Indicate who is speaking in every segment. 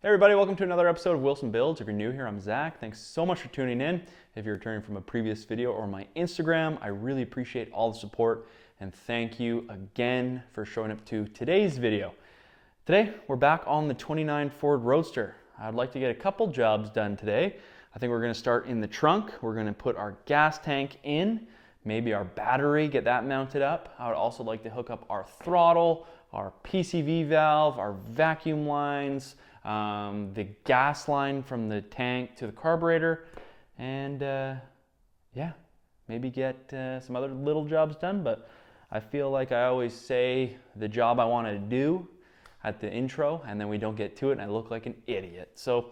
Speaker 1: Hey everybody, welcome to another episode of Wilson Builds. If you're new here, I'm Zach. Thanks so much for tuning in. If you're returning from a previous video or my Instagram, I really appreciate all the support and thank you again for showing up to today's video. Today, we're back on the 29 Ford Roadster. I'd like to get a couple jobs done today. I think we're going to start in the trunk. We're going to put our gas tank in, maybe our battery, get that mounted up. I would also like to hook up our throttle, our PCV valve, our vacuum lines, the gas line from the tank to the carburetor, and yeah, maybe get some other little jobs done. But I feel like I always say the job I want to do at the intro, and then we don't get to it and I look like an idiot. So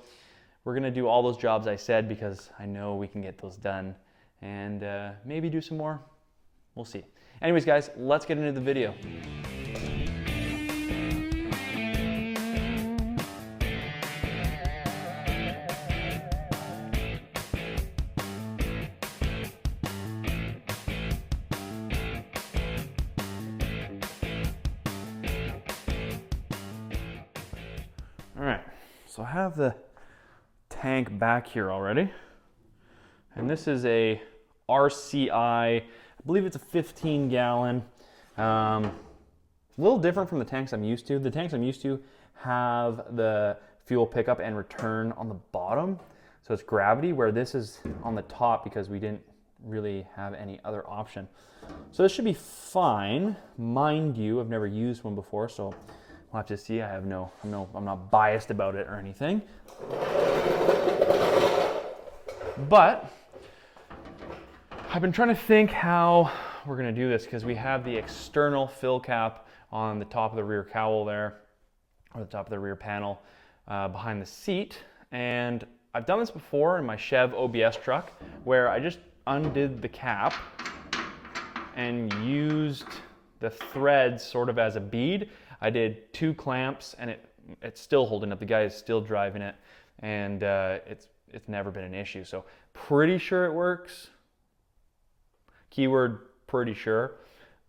Speaker 1: we're gonna do all those jobs I said because I know we can get those done, and maybe do some more. We'll see. Anyways guys, let's get into the video. All right, so I have the tank back here already, and this is a RCI, I believe it's a 15 gallon, a little different from the tanks I'm used to. The tanks I'm used to have the fuel pickup and return on the bottom, so it's gravity, where this is on the top because we didn't really have any other option. So this should be fine. Mind you, I've never used one before, so we'll have to see. I'm not biased about it or anything. But I've been trying to think how we're gonna do this, because we have the external fill cap on the top of the rear cowl there, or the top of the rear panel behind the seat. And I've done this before in my Chev OBS truck, where I just undid the cap and used the threads sort of as a bead. I did 2 clamps and it's still holding up. The guy is still driving it, and it's never been an issue. So pretty sure it works. Keyword pretty sure.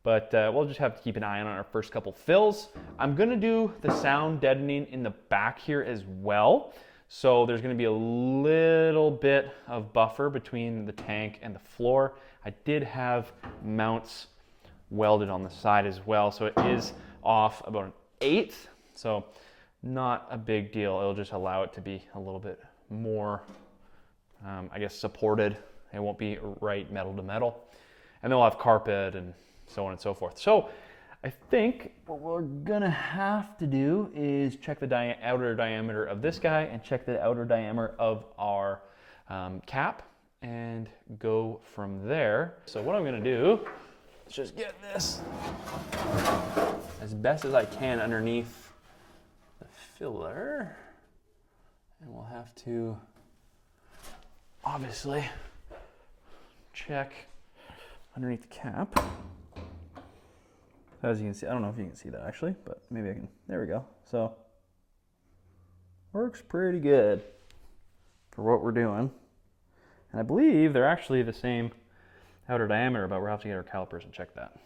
Speaker 1: But we'll just have to keep an eye on our first couple fills. I'm gonna do the sound deadening in the back here as well. So there's gonna be a little bit of buffer between the tank and the floor. I did have mounts welded on the side as well, so it is off about an 1/8, so not a big deal. It'll just allow it to be a little bit more, I guess, supported. It won't be right metal to metal, and they'll have carpet and so on and so forth. So I think what we're gonna have to do is check the outer diameter of this guy and check the outer diameter of our cap and go from there. So what I'm gonna do, just get this as best as I can underneath the filler, and we'll have to obviously check underneath the cap. As you can see, I don't know if you can see that actually, but maybe I can. There we go. So works pretty good for what we're doing, and I believe they're actually the same outer diameter, but we'll have to get our calipers and check that.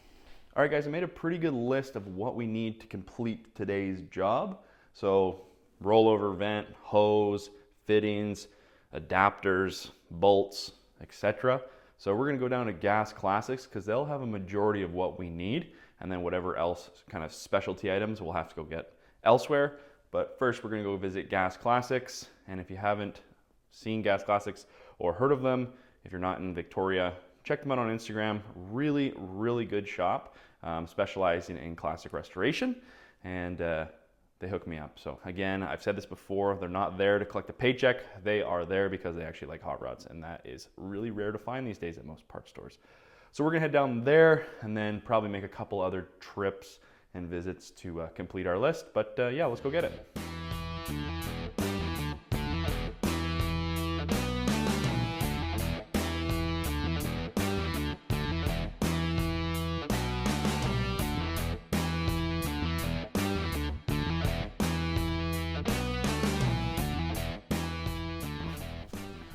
Speaker 1: All right guys, I made a pretty good list of what we need to complete today's job. So rollover vent, hose, fittings, adapters, bolts, etc. So we're gonna go down to Gas Classics because they'll have a majority of what we need, and then whatever else kind of specialty items we'll have to go get elsewhere. But first we're gonna go visit Gas Classics, and if you haven't seen Gas Classics or heard of them, if you're not in Victoria, check them out on Instagram. Really, really good shop, specializing in classic restoration, and they hook me up. So again, I've said this before, they're not there to collect a paycheck. They are there because they actually like hot rods, and that is really rare to find these days at most parts stores. So we're gonna head down there and then probably make a couple other trips and visits to complete our list. But yeah, let's go get it.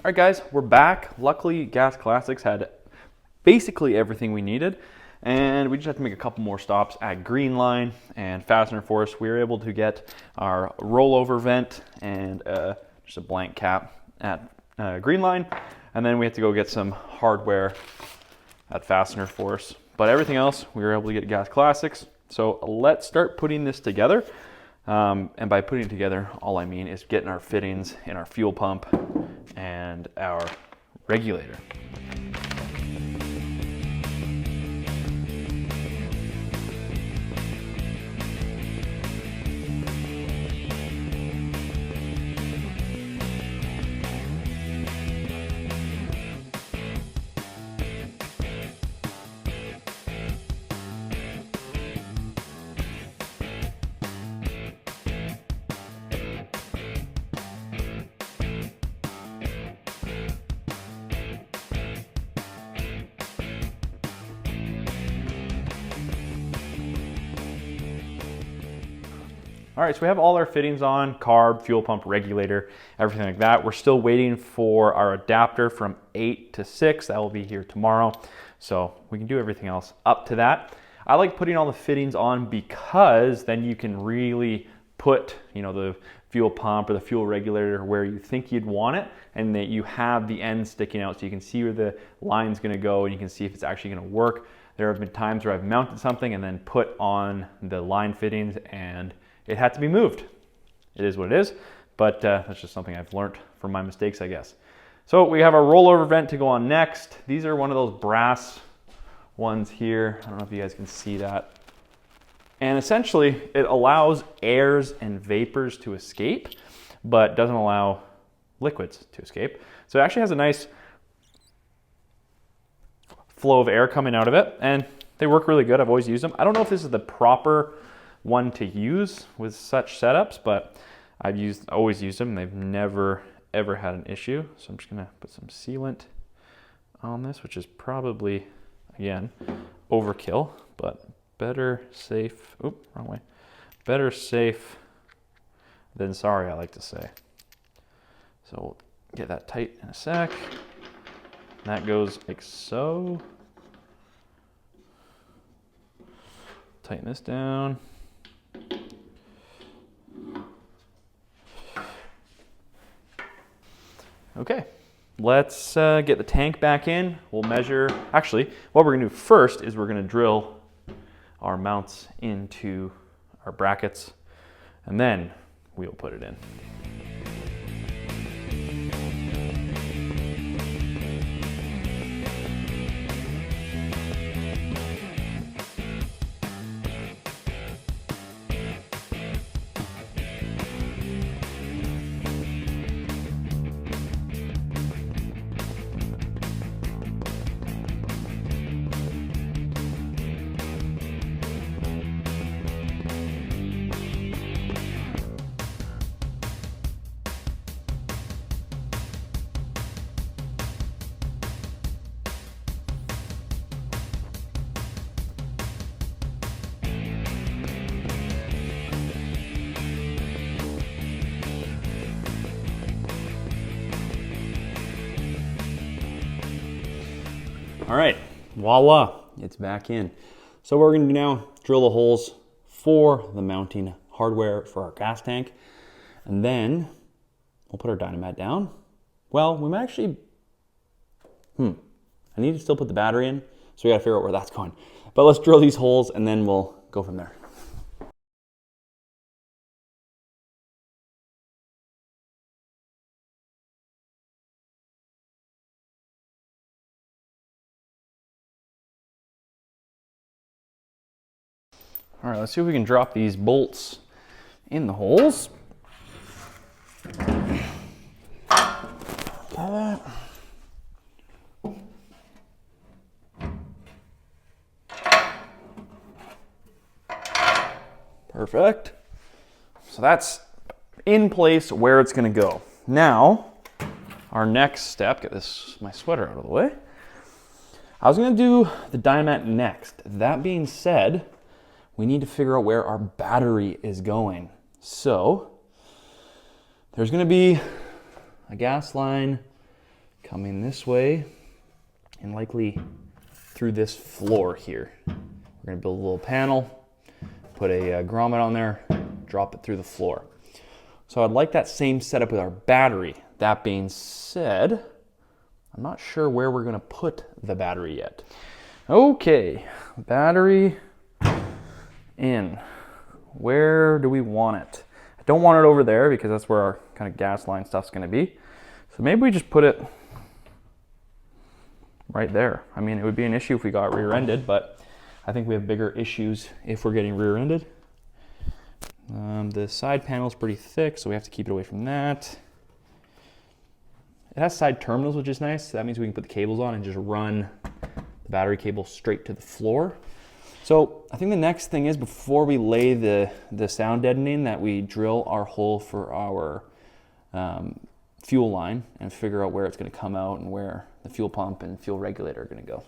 Speaker 1: All right guys, we're back. Luckily Gas Classics had basically everything we needed. And we just have to make a couple more stops at green line and fastener force. We were able to get our rollover vent and just a blank cap at green line. And then we have to go get some hardware at fastener force. But everything else, we were able to get Gas Classics. So let's start putting this together. And by putting it together, all I mean is getting our fittings in our fuel pump and our regulator. All right, so we have all our fittings on, carb, fuel pump, regulator, everything like that. We're still waiting for our adapter from 8 to 6. That will be here tomorrow. So we can do everything else up to that. I like putting all the fittings on because then you can really put, the fuel pump or the fuel regulator where you think you'd want it, and that you have the end sticking out so you can see where the line's gonna go and you can see if it's actually gonna work. There have been times where I've mounted something and then put on the line fittings and it had to be moved. It is what it is, but that's just something I've learned from my mistakes, I guess. So we have our rollover vent to go on next. These are one of those brass ones here. I don't know if you guys can see that. And essentially, it allows airs and vapors to escape, but doesn't allow liquids to escape. So it actually has a nice flow of air coming out of it, and they work really good. I've always used them. I don't know if this is the proper one to use with such setups, but I've always used them. They've never ever had an issue. So I'm just gonna put some sealant on this, which is probably, again, overkill, but better safe, wrong way. Better safe than sorry, I like to say. So we'll get that tight in a sec. That goes like so. Tighten this down. Okay, let's get the tank back in. We'll measure, actually, what we're gonna do first is we're gonna drill our mounts into our brackets, and then we'll put it in. All right, voila, it's back in. So what we're gonna do now, drill the holes for the mounting hardware for our gas tank, and then we'll put our dynamat down. Well, we might actually, I need to still put the battery in, so we gotta figure out where that's going. But let's drill these holes and then we'll go from there. All right, let's see if we can drop these bolts in the holes. Perfect. So that's in place where it's gonna go. Now, our next step, get my sweater out of the way. I was gonna do the dynamat next. That being said, we need to figure out where our battery is going. So there's gonna be a gas line coming this way and likely through this floor here. We're gonna build a little panel, put a grommet on there, drop it through the floor. So I'd like that same setup with our battery. That being said, I'm not sure where we're gonna put the battery yet. Okay, battery in. Where do we want it? I don't want it over there because that's where our kind of gas line stuff's gonna be. So maybe we just put it right there. I mean, it would be an issue if we got rear-ended, but I think we have bigger issues if we're getting rear-ended. The side panel is pretty thick, so we have to keep it away from that. It has side terminals, which is nice. So that means we can put the cables on and just run the battery cable straight to the floor. So I think the next thing is, before we lay the sound deadening, that we drill our hole for our fuel line and figure out where it's going to come out and where the fuel pump and fuel regulator are going to go.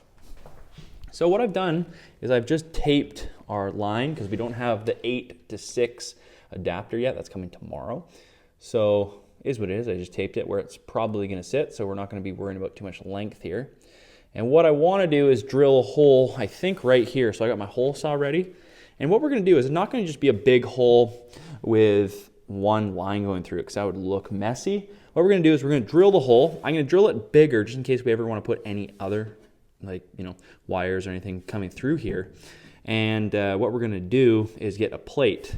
Speaker 1: So what I've done is I've just taped our line because we don't have the 8 to 6 adapter yet. That's coming tomorrow. So it is what it is. I just taped it where it's probably going to sit, so we're not going to be worrying about too much length here. And what I want to do is drill a hole, I think right here. So I got my hole saw ready. And what we're going to do is, it's not going to just be a big hole with one line going through it, because that would look messy. What we're going to do is we're going to drill the hole. I'm going to drill it bigger just in case we ever want to put any other, like, you know, wires or anything coming through here. And what we're going to do is get a plate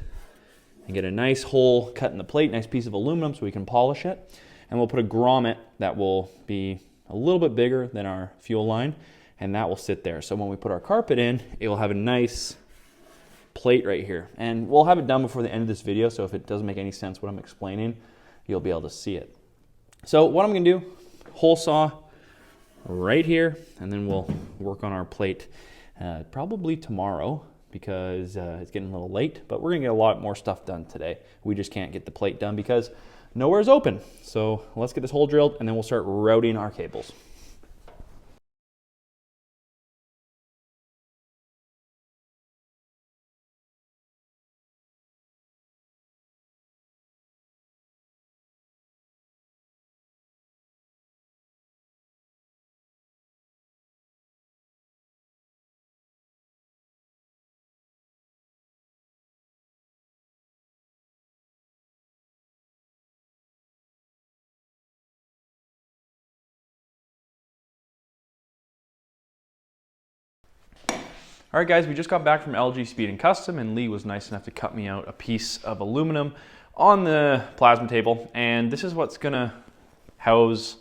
Speaker 1: and get a nice hole cut in the plate, nice piece of aluminum so we can polish it. And we'll put a grommet that will be a little bit bigger than our fuel line, and that will sit there. So when we put our carpet in, it will have a nice plate right here. And we'll have it done before the end of this video, so if it doesn't make any sense what I'm explaining, you'll be able to see it. So what I'm going to do, hole saw right here, and then we'll work on our plate probably tomorrow, because it's getting a little late, but we're going to get a lot more stuff done today. We just can't get the plate done because nowhere's open. So let's get this hole drilled, and then we'll start routing our cables. All right, guys, we just got back from LG Speed and Custom, and Lee was nice enough to cut me out a piece of aluminum on the plasma table, and this is what's gonna house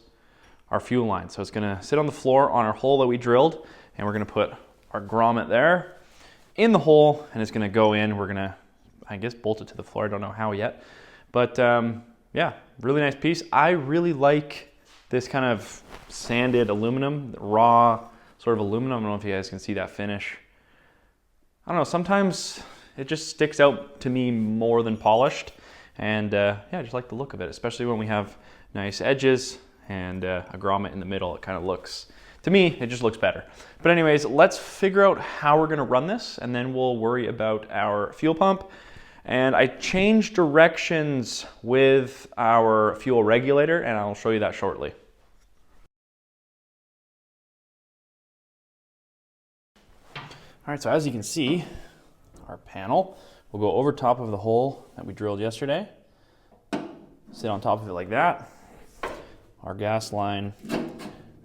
Speaker 1: our fuel line. So it's gonna sit on the floor on our hole that we drilled, and we're gonna put our grommet there in the hole, and it's gonna go in. We're gonna, I guess, bolt it to the floor. I don't know how yet, but yeah, really nice piece. I really like this kind of sanded aluminum, raw sort of aluminum. I don't know if you guys can see that finish. I don't know, sometimes it just sticks out to me more than polished. And yeah, I just like the look of it, especially when we have nice edges and a grommet in the middle. It kind of looks, to me, it just looks better. But anyways, let's figure out how we're gonna run this, and then we'll worry about our fuel pump. And I changed directions with our fuel regulator, and I'll show you that shortly. All right, so as you can see, our panel will go over top of the hole that we drilled yesterday, sit on top of it like that. Our gas line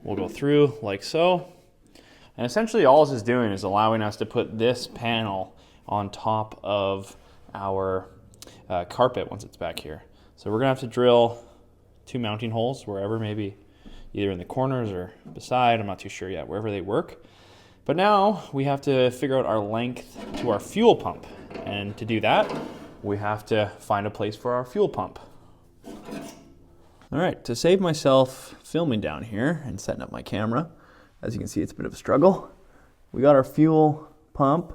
Speaker 1: will go through like so. And essentially all this is doing is allowing us to put this panel on top of our carpet once it's back here. So we're gonna have to drill 2 mounting holes wherever, maybe either in the corners or beside, I'm not too sure yet, wherever they work. But now we have to figure out our length to our fuel pump. And to do that, we have to find a place for our fuel pump. All right, to save myself filming down here and setting up my camera, as you can see, it's a bit of a struggle. We got our fuel pump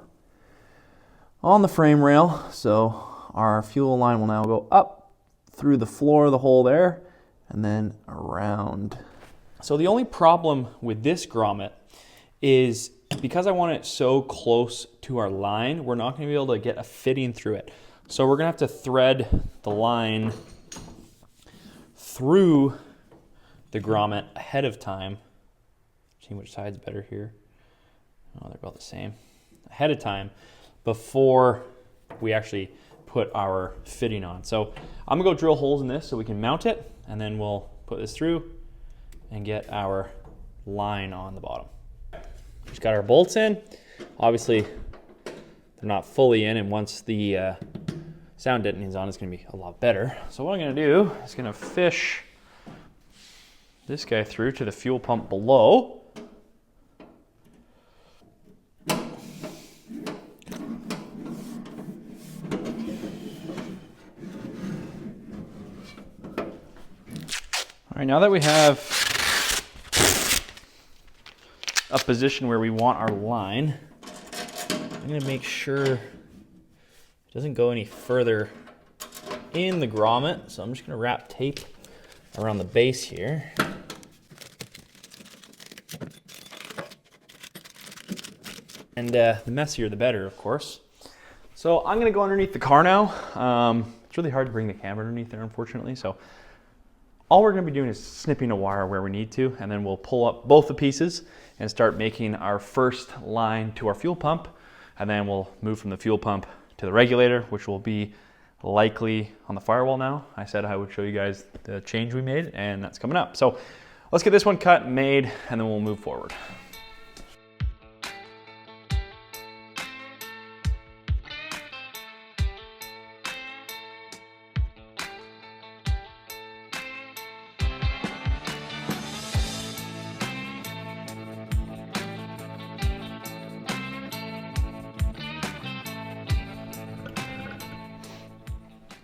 Speaker 1: on the frame rail. So our fuel line will now go up through the floor of the hole there and then around. So the only problem with this grommet is, because I want it so close to our line, we're not going to be able to get a fitting through it. So we're going to have to thread the line through the grommet ahead of time. See which side's better here. oh, they're about the same, ahead of time before we actually put our fitting on. So I'm gonna go drill holes in this so we can mount it, and then we'll put this through and get our line on the bottom. Just got our bolts in. Obviously, they're not fully in, and once the sound deadening is on, it's gonna be a lot better. So what I'm gonna do is gonna fish this guy through to the fuel pump below. All right, now that we have a position where we want our line, I'm gonna make sure it doesn't go any further in the grommet. So I'm just gonna wrap tape around the base here. And the messier the better, of course. So I'm gonna go underneath the car now. It's really hard to bring the camera underneath there, unfortunately. So all we're gonna be doing is snipping a wire where we need to, and then we'll pull up both the pieces and start making our first line to our fuel pump. And then we'll move from the fuel pump to the regulator, which will be likely on the firewall now. I said I would show you guys the change we made, and that's coming up. So let's get this one cut, made, and then we'll move forward.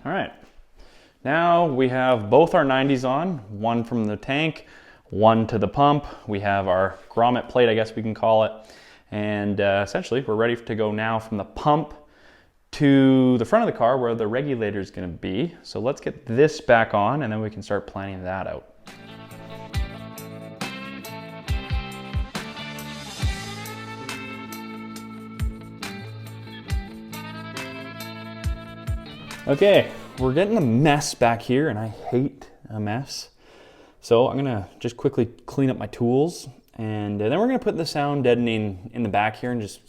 Speaker 1: All right, now we have both our 90s on, one from the tank, one to the pump. We have our grommet plate, I guess we can call it. And essentially we're ready to go now from the pump to the front of the car where the regulator is gonna be. So let's get this back on, and then we can start planning that out. Okay, we're getting a mess back here, and I hate a mess. So I'm gonna just quickly clean up my tools, and then we're gonna put the sound deadening in the back here and just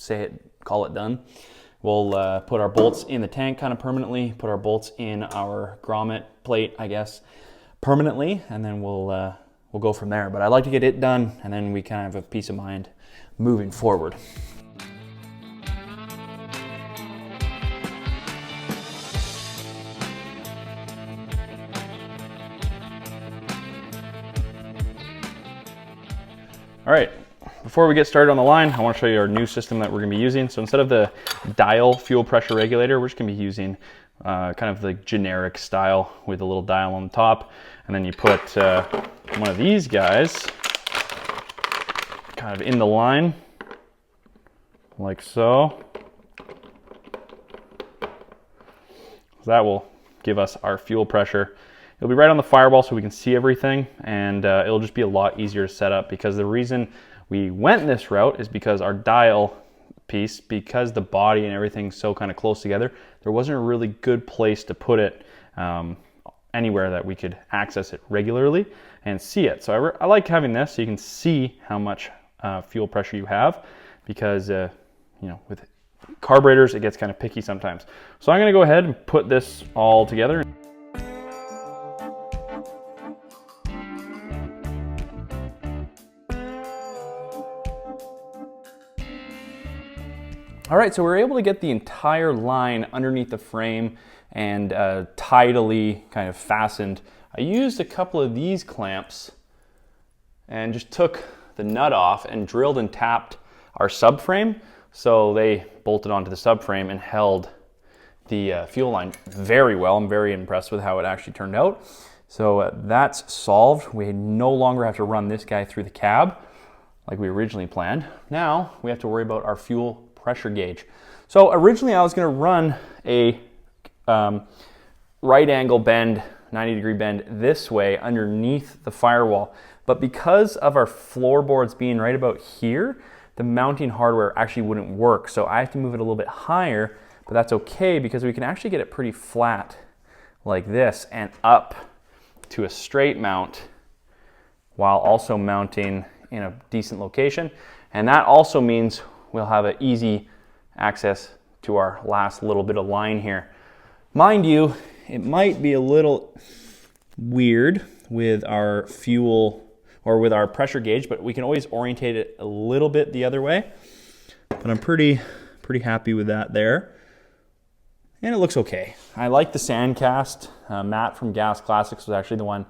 Speaker 1: call it done. We'll put our bolts in the tank kind of permanently, put our bolts in our grommet plate, I guess, permanently, and then we'll go from there. But I'd like to get it done, and then we kind of have peace of mind moving forward. All right, before we get started on the line, I want to show you our new system that we're going to be using. So instead of the dial fuel pressure regulator, we're just going to be using kind of the generic style with a little dial on the top. And then you put one of these guys kind of in the line, like so. That will give us our fuel pressure. It'll be right on the firewall so we can see everything, and it'll just be a lot easier to set up, because the reason we went this route is because our dial piece, because the body and everything's so kind of close together, there wasn't a really good place to put it anywhere that we could access it regularly and see it. So I like having this so you can see how much fuel pressure you have, because you know, with carburetors it gets kind of picky sometimes. So I'm going to go ahead and put this all together. All right, so we're able to get the entire line underneath the frame and tidily kind of fastened. I used a couple of these clamps and just took the nut off and drilled and tapped our subframe, so they bolted onto the subframe and held the fuel line very well. I'm very impressed with how it actually turned out. So that's solved. We no longer have to run this guy through the cab like we originally planned. Now we have to worry about our fuel pressure gauge. So originally I was going to run a right angle bend, 90-degree bend this way underneath the firewall, but because of our floorboards being right about here, the mounting hardware actually wouldn't work. So I have to move it a little bit higher, but that's okay because we can actually get it pretty flat like this and up to a straight mount while also mounting in a decent location. And that also means we'll have an easy access to our last little bit of line here. Mind you, it might be a little weird with our fuel or with our pressure gauge, but we can always orientate it a little bit the other way. But I'm pretty happy with that there. And it looks okay. I like the Sandcast. Matt from Gas Classics was actually the one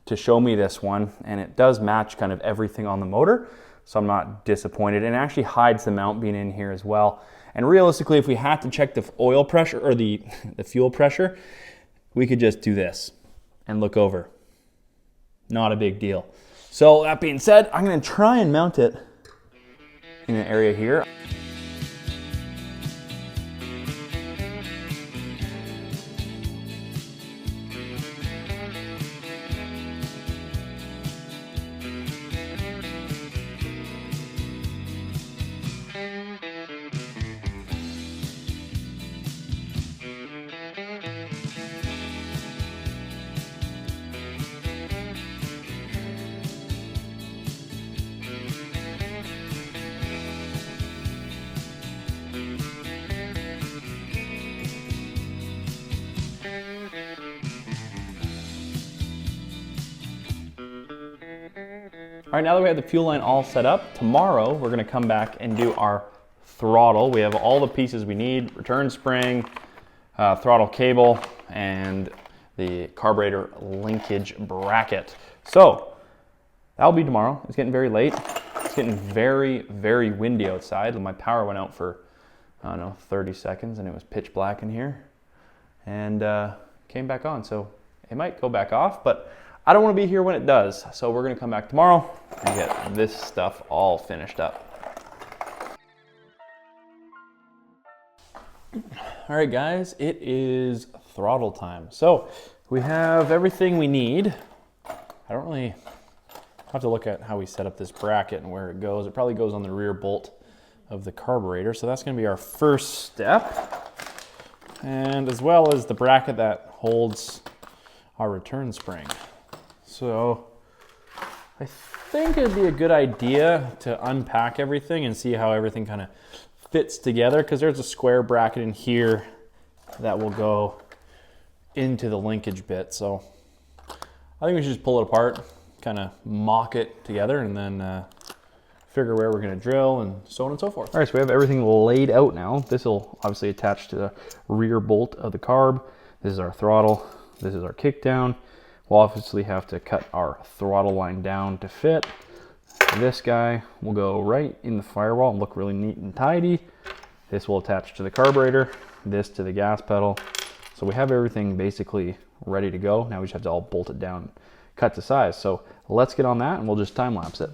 Speaker 1: to show me this one, and it does match kind of everything on the motor, so I'm not disappointed. And it actually hides the mount being in here as well. And realistically, if we had to check the oil pressure or the fuel pressure, we could just do this and look over. Not a big deal. So that being said, I'm gonna try and mount it in an area here. All right, now that we have the fuel line all set up, tomorrow we're gonna come back and do our throttle. We have all the pieces we need: return spring, throttle cable, and the carburetor linkage bracket. So that'll be tomorrow. It's getting very late. It's getting very, very windy outside. My power went out for, I don't know, 30 seconds and it was pitch black in here, and came back on. So it might go back off, but I don't want to be here when it does. So we're gonna come back tomorrow and get this stuff all finished up. All right, guys, it is throttle time. So we have everything we need. I don't really have to look at how we set up this bracket and where it goes. It probably goes on the rear bolt of the carburetor. So that's gonna be our first step. And as well as the bracket that holds our return spring. So I think it'd be a good idea to unpack everything and see how everything kind of fits together, because there's a square bracket in here that will go into the linkage bit. So I think we should just pull it apart, kind of mock it together, and then figure where we're going to drill and so on and so forth. All right, so we have everything laid out now. This will obviously attach to the rear bolt of the carb. This is our throttle. This is our kick down. We'll obviously have to cut our throttle line down to fit. This guy will go right in the firewall and look really neat and tidy. This will attach to the carburetor, this to the gas pedal. So we have everything basically ready to go. Now we just have to all bolt it down, cut to size. So let's get on that and we'll just time lapse it.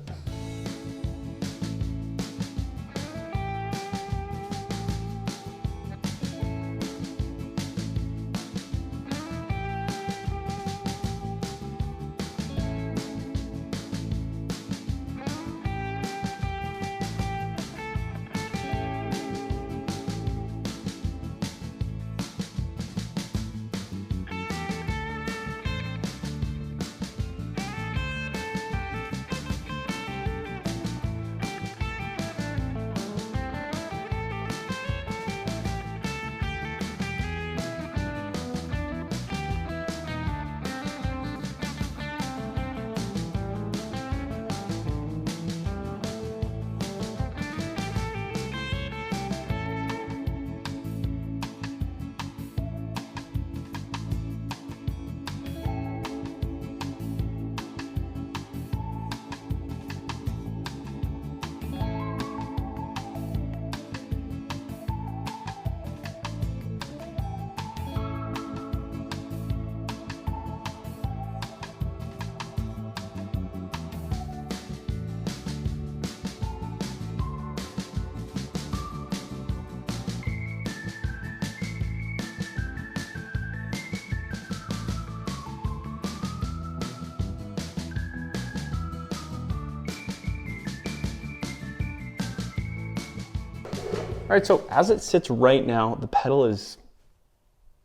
Speaker 1: All right, so as it sits right now, the pedal is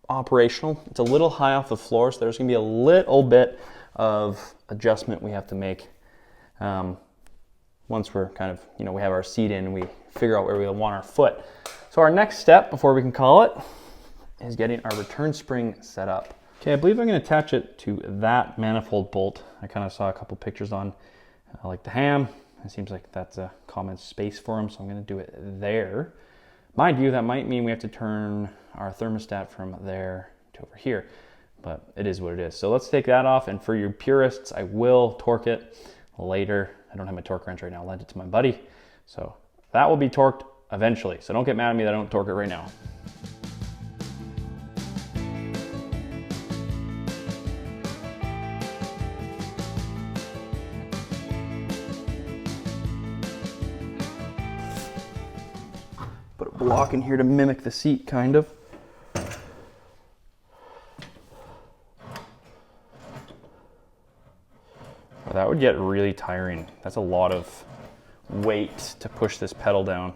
Speaker 1: operational. It's a little high off the floor, so there's gonna be a little bit of adjustment we have to make once we're kind of, you know, we have our seat in and we figure out where we want our foot. So our next step before we can call it is getting our return spring set up. Okay, I believe I'm going to attach it to that manifold bolt. I kind of saw a couple pictures on like the ham. It seems like that's a common space for them, so I'm going to do it there. Mind you, that might mean we have to turn our thermostat from there to over here, but it is what it is. So let's take that off, and for you purists, I will torque it later. I don't have my torque wrench right now. I lent it to my buddy. So that will be torqued eventually. So don't get mad at me that I don't torque it right now. Put a block in here to mimic the seat, kind of. That would get really tiring. That's a lot of weight to push this pedal down.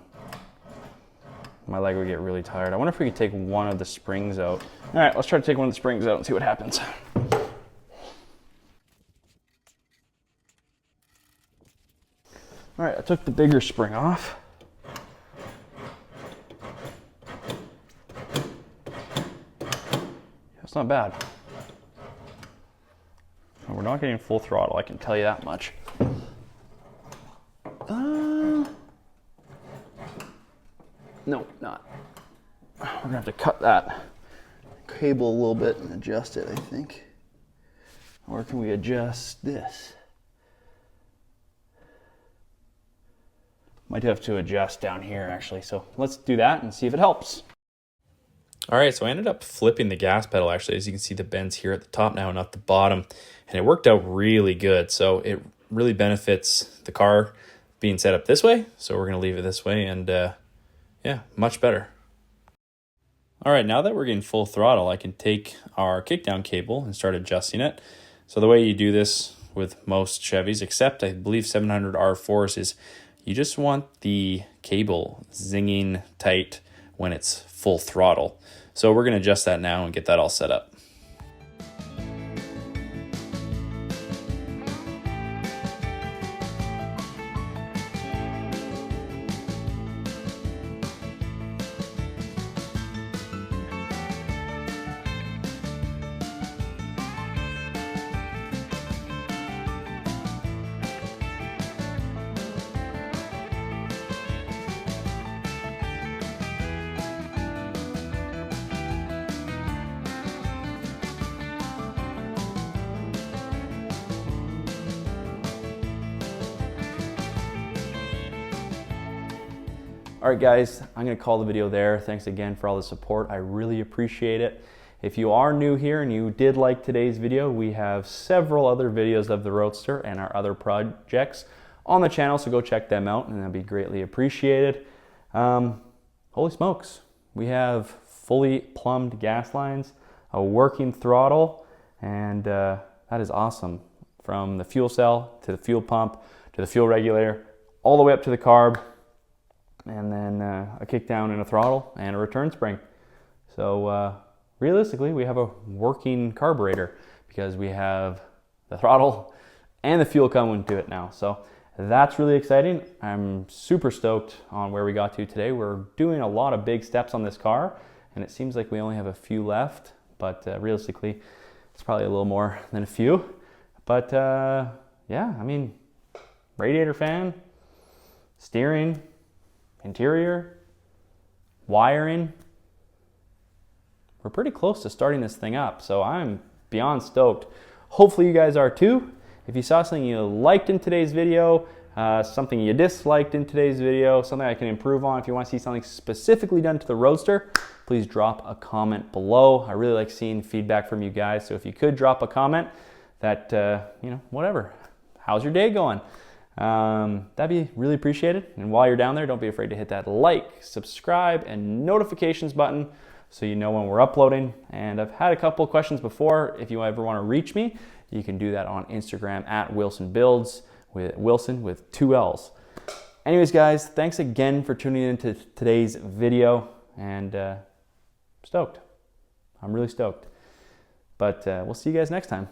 Speaker 1: My leg would get really tired. I wonder if we could take one of the springs out. All right, let's try to take one of the springs out and see what happens. All right, I took the bigger spring off. That's not bad. We're not getting full throttle, I can tell you that much. No, not. We're gonna have to cut that cable a little bit and adjust it, I think. Or can we adjust this? Might have to adjust down here actually, so let's do that and see if it helps. All right, so I ended up flipping the gas pedal actually. As you can see, the bend's here at the top now and not the bottom, and it worked out really good. So it really benefits the car being set up this way. So we're gonna leave it this way, and yeah, much better. All right, now that we're getting full throttle, I can take our kickdown cable and start adjusting it. So the way you do this with most Chevys, except I believe 700 R4s, is you just want the cable zinging tight when it's full throttle. So we're gonna adjust that now and get that all set up. All right, guys, I'm gonna call the video there. Thanks again for all the support. I really appreciate it. If you are new here and you did like today's video, we have several other videos of the Roadster and our other projects on the channel, so go check them out and that'd be greatly appreciated. Holy smokes, we have fully plumbed gas lines, a working throttle, and that is awesome. From the fuel cell to the fuel pump to the fuel regulator, all the way up to the carb, and then a kickdown and a throttle and a return spring. So realistically, we have a working carburetor because we have the throttle and the fuel coming to it now. So that's really exciting. I'm super stoked on where we got to today. We're doing a lot of big steps on this car, and it seems like we only have a few left, but realistically, it's probably a little more than a few. But yeah, I mean, radiator fan, steering, interior, wiring. We're pretty close to starting this thing up, so I'm beyond stoked. Hopefully you guys are too. If you saw something you liked in today's video, something you disliked in today's video, something I can improve on, if you want to see something specifically done to the Roadster, please drop a comment below. I really like seeing feedback from you guys, so if you could drop a comment that, you know, whatever, how's your day going? That'd be really appreciated. And while you're down there, don't be afraid to hit that like, subscribe, and notifications button so you know when we're uploading. And I've had a couple of questions before. If you ever want to reach me, you can do that on Instagram at Wilson Builds, with Wilson with 2 L's. Anyways, guys, thanks again for tuning into today's video, and stoked. I'm really stoked. But we'll see you guys next time.